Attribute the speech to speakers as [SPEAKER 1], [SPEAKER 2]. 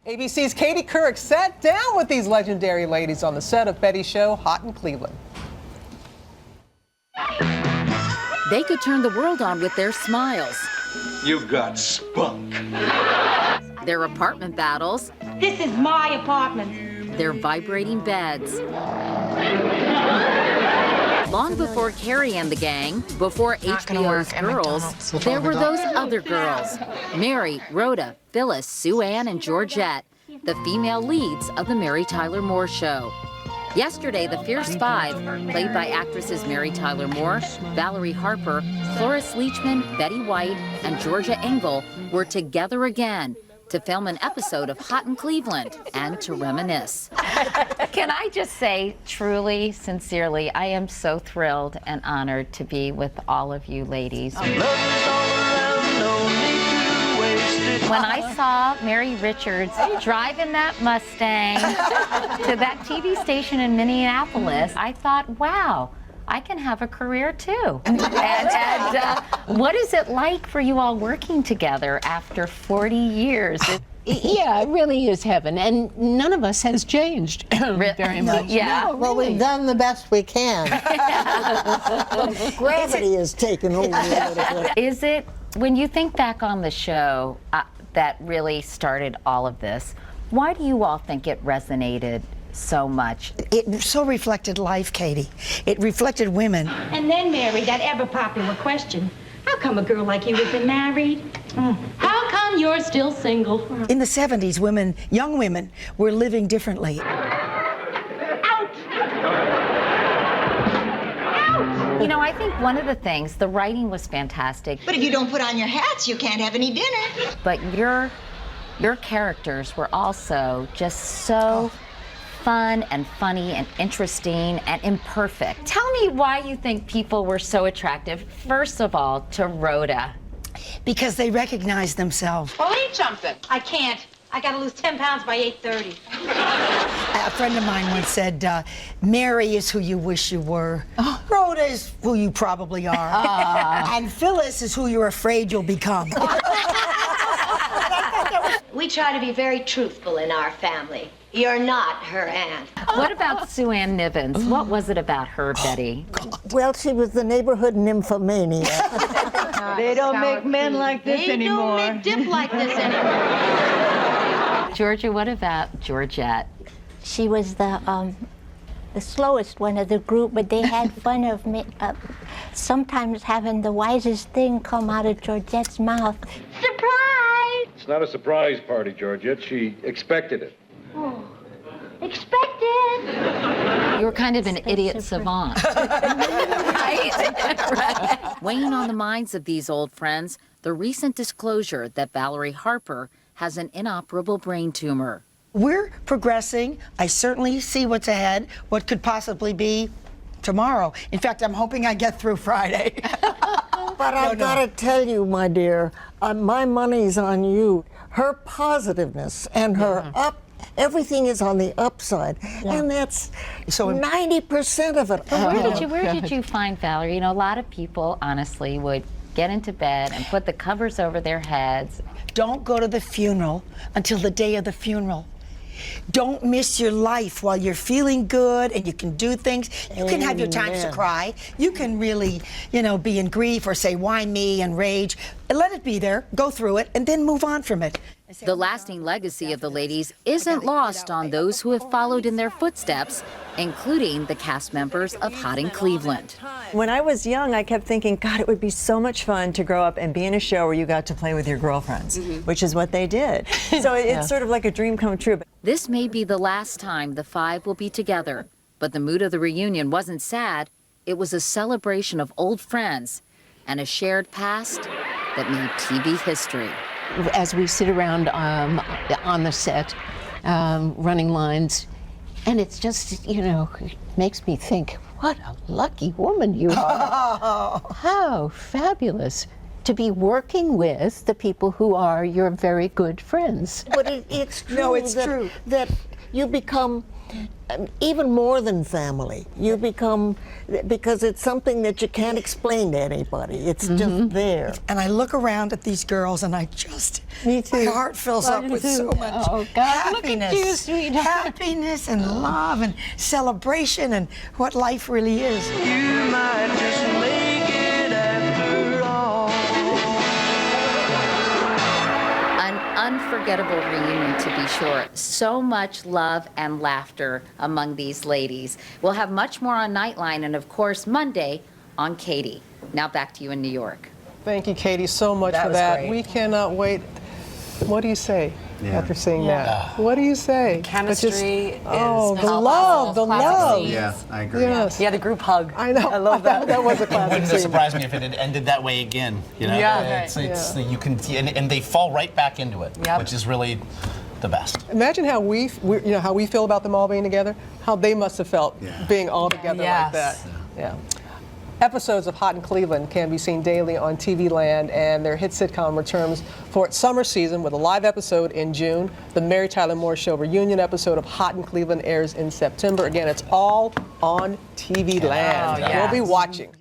[SPEAKER 1] ABC's Katie Couric sat down with these legendary ladies on the set of Betty's show, Hot in Cleveland.
[SPEAKER 2] They could turn the world on with their smiles.
[SPEAKER 3] You've got spunk.
[SPEAKER 2] Their apartment battles.
[SPEAKER 4] This is my apartment.
[SPEAKER 2] Their vibrating beds. Long before Carrie and the gang, before HBO's Girls, there were those other girls. Mary, Rhoda, Phyllis, Sue Ann, and Georgette, the female leads of the Mary Tyler Moore Show. Yesterday, the Fierce Five, played by actresses Mary Tyler Moore, Valerie Harper, Cloris Leachman, Betty White, and Georgia Engel, were together again to film an episode of Hot in Cleveland and to reminisce.
[SPEAKER 5] Can I just say, truly, sincerely, I am so thrilled and honored to be with all of you ladies. When I saw Mary Richards driving that Mustang to that TV station in Minneapolis, I thought, wow, I can have a career too. And what is it like for you all working together after 40 years?
[SPEAKER 6] Yeah, it really is heaven, and none of us has changed very much.
[SPEAKER 5] Yeah.
[SPEAKER 6] No,
[SPEAKER 7] Well,
[SPEAKER 6] really.
[SPEAKER 7] we've done the best we can. Gravity has taken over a little bit.
[SPEAKER 5] Is it, when you think back on the show that really started all of this, why do you all think it resonated so much?
[SPEAKER 8] It so reflected life, Katie. It reflected women.
[SPEAKER 4] And then, Mary, that ever popular question, how come a girl like you isn't married? How come you're still single?
[SPEAKER 8] In the 70s, women, young women, were living differently.
[SPEAKER 5] You know, I think one of the things, the writing was fantastic.
[SPEAKER 9] But if you don't put on your hats, you can't have any dinner.
[SPEAKER 5] But your characters were also just so fun and funny and interesting and imperfect. Tell me why you think people were so attractive, first of all, to Rhoda.
[SPEAKER 8] Because they recognized themselves.
[SPEAKER 4] Well, eat something. I can't. I gotta lose 10 pounds by 8:30.
[SPEAKER 8] A friend of mine once said, Mary is who you wish you were. Rhoda is who you probably are. And Phyllis is who you're afraid you'll become.
[SPEAKER 9] We try to be very truthful in our family. You're not her aunt.
[SPEAKER 5] What about Sue Ann Nivens? What was it about her, Betty?
[SPEAKER 7] Well, she was the neighborhood nymphomaniac.
[SPEAKER 10] They don't make men like this anymore.
[SPEAKER 9] They don't make dip like this anymore.
[SPEAKER 5] Georgia, what about Georgette?
[SPEAKER 11] She was the slowest one of the group, but they had fun of me sometimes having the wisest thing come out of Georgette's mouth.
[SPEAKER 9] Surprise!
[SPEAKER 3] It's not a surprise party, Georgette. She expected it.
[SPEAKER 9] Oh, expected.
[SPEAKER 5] You were kind of an idiot savant. Right? Weighing on the minds of these old friends, the recent disclosure that Valerie Harper has an inoperable brain tumor.
[SPEAKER 8] We're progressing. I certainly see what's ahead, what could possibly be tomorrow. In fact, I'm hoping I get through Friday.
[SPEAKER 7] But I've got to tell you, my dear, my money's on you. Her positiveness and her everything is on the upside, and that's so 90% of it.
[SPEAKER 5] Where did you find Valerie? You know, a lot of people, honestly, would get into bed and put the covers over their heads.
[SPEAKER 8] Don't go to the funeral until the day of the funeral. Don't miss your life while you're feeling good and you can do things. You can have your times to cry. You can really, be in grief or say, why me, and rage. And let it be there, go through it, and then move on from it.
[SPEAKER 2] The lasting legacy of the ladies isn't lost on those who have followed in their footsteps, including the cast members of Hot in Cleveland.
[SPEAKER 10] When I was young, I kept thinking, God, it would be so much fun to grow up and be in a show where you got to play with your girlfriends, which is what they did. So it's sort of like a dream come true.
[SPEAKER 2] This may be the last time the five will be together, but the mood of the reunion wasn't sad. It was a celebration of old friends and a shared past that made TV history.
[SPEAKER 6] As we sit around on the set, running lines, and it's just, it makes me think, what a lucky woman you are. How fabulous to be working with the people who are your very good friends.
[SPEAKER 7] But it's true.
[SPEAKER 8] It's true.
[SPEAKER 7] That you become even more than family. You become, because it's something that you can't explain to anybody. It's just there.
[SPEAKER 8] And I look around at these girls and I just,
[SPEAKER 7] Me too.
[SPEAKER 8] my heart fills up with so much happiness.
[SPEAKER 6] Look at you, sweetheart.
[SPEAKER 8] Happiness and love and celebration and what life really is.
[SPEAKER 12] You might just make it after all.
[SPEAKER 2] An unforgettable reunion, to be sure. So much love and laughter among these ladies. We'll have much more on Nightline and, of course, Monday on Katie. Now back to you in New York.
[SPEAKER 1] Thank you, Katie, so much for that.
[SPEAKER 10] Great.
[SPEAKER 1] We cannot wait. What do you say after seeing that? What do you say?
[SPEAKER 10] Chemistry is
[SPEAKER 1] oh, the
[SPEAKER 10] palpable.
[SPEAKER 1] love, the
[SPEAKER 10] Classic
[SPEAKER 1] love.
[SPEAKER 10] scenes.
[SPEAKER 13] Yeah, I agree.
[SPEAKER 1] Yes.
[SPEAKER 10] Yeah, the group hug.
[SPEAKER 1] I know.
[SPEAKER 10] I love that.
[SPEAKER 1] That was a
[SPEAKER 13] It
[SPEAKER 1] classic
[SPEAKER 13] wouldn't have
[SPEAKER 1] scene.
[SPEAKER 13] surprised me if it had ended that way again. You know,
[SPEAKER 10] Yeah.
[SPEAKER 13] it's you can and they fall right back into it,
[SPEAKER 10] Yep.
[SPEAKER 13] which is really the best.
[SPEAKER 1] Imagine how we how we feel about them all being together. How they must have felt being all together like that. Yeah. Episodes of Hot in Cleveland can be seen daily on TV Land, and their hit sitcom returns for its summer season with a live episode in June. The Mary Tyler Moore Show reunion episode of Hot in Cleveland airs in September. Again, it's all on TV Land.
[SPEAKER 10] Oh, yeah.
[SPEAKER 1] We'll be watching.